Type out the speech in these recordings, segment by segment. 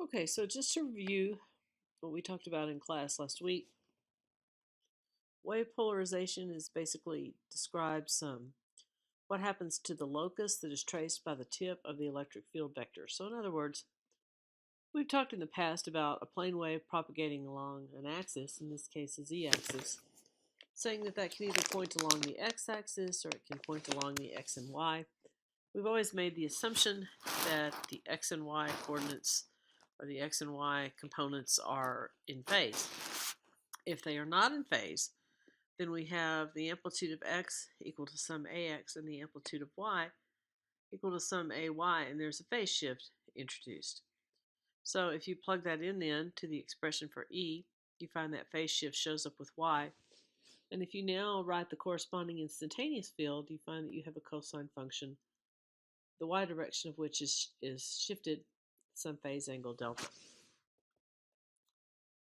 Okay, so just to review what we talked about in class last week, wave polarization is basically describes what happens to the locus that is traced by the tip of the electric field vector. So in other words, we've talked in the past about a plane wave propagating along an axis, in this case a z-axis, saying that that can either point along the x-axis or it can point along the x and y. We've always made the assumption that the x and y coordinates or the x and y components are in phase. If they are not in phase, then we have the amplitude of x equal to some ax and the amplitude of y equal to some ay, and there's a phase shift introduced. So if you plug that in then to the expression for E, you find that phase shift shows up with y. And if you now write the corresponding instantaneous field, you find that you have a cosine function, the y direction of which is shifted some phase angle delta.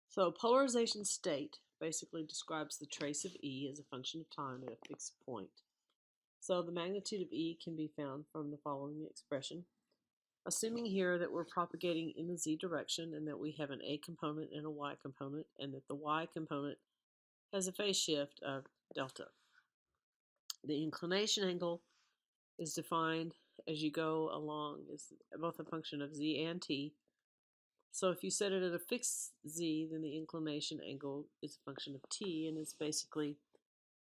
So polarization state basically describes the trace of E as a function of time at a fixed point. So the magnitude of E can be found from the following expression. Assuming here that we're propagating in the z direction and that we have an A component and a y component and that the y component has a phase shift of delta. The inclination angle is defined as you go along as both a function of z and t. So if you set it at a fixed z, then the inclination angle is a function of t and is basically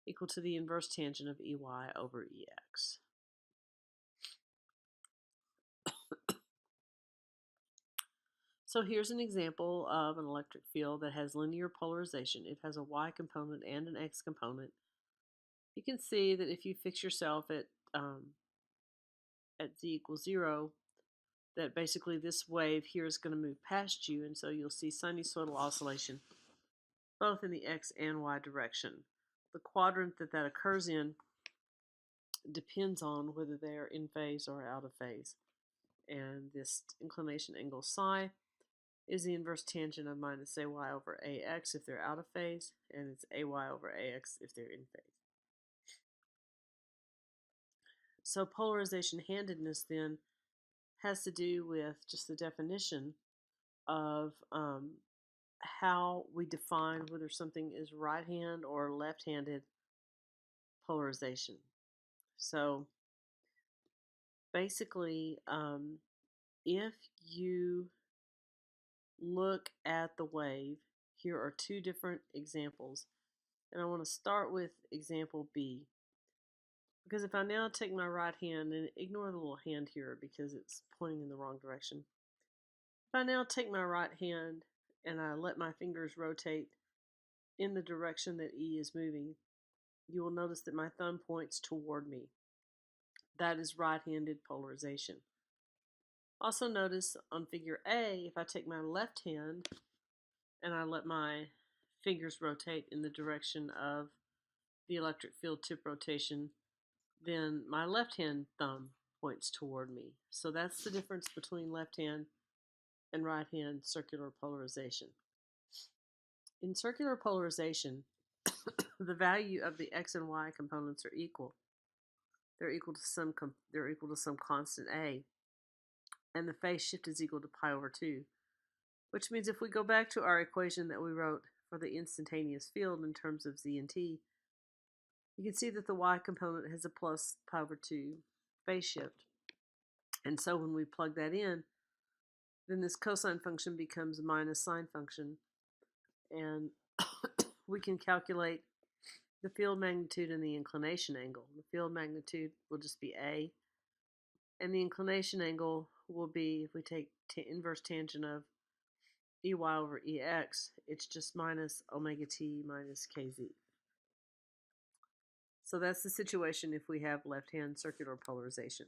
equal to the inverse tangent of ey over ex. So here's an example of an electric field that has linear polarization. It has a y component and an x component. You can see that if you fix yourself at z equals 0, that basically this wave here is going to move past you, and so you'll see sinusoidal oscillation both in the x and y direction. The quadrant that that occurs in depends on whether they are in phase or out of phase. And this inclination angle psi is the inverse tangent of minus ay over ax if they're out of phase, and it's ay over ax if they're in phase. So polarization handedness then has to do with just the definition of how we define whether something is right-hand or left-handed polarization. So basically, if you look at the wave, here are two different examples. And I want to start with example B. Because if I now take my right hand, and ignore the little hand here because it's pointing in the wrong direction. If I now take my right hand and I let my fingers rotate in the direction that E is moving, you will notice that my thumb points toward me. That is right-handed polarization. Also notice on figure A, if I take my left hand and I let my fingers rotate in the direction of the electric field tip rotation, then my left hand thumb points toward me. So that's the difference between left hand and right hand circular polarization. In circular polarization, the value of the x and y components are equal. They're equal to some constant a, and the phase shift is equal to pi over 2. Which means if we go back to our equation that we wrote for the instantaneous field in terms of z and t, you can see that the y component has a plus pi over 2 phase shift. And so when we plug that in, then this cosine function becomes a minus sine function, and we can calculate the field magnitude and the inclination angle. The field magnitude will just be a, and the inclination angle will be, if we take inverse tangent of ey over ex, it's just minus omega t minus kz. So that's the situation if we have left-hand circular polarization.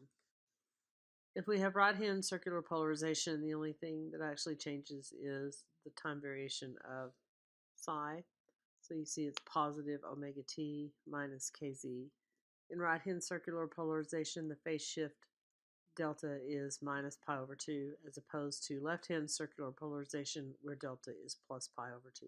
If we have right-hand circular polarization, the only thing that actually changes is the time variation of psi. So you see it's positive omega t minus kz. In right-hand circular polarization, the phase shift delta is minus pi over 2, as opposed to left-hand circular polarization where delta is plus pi over 2.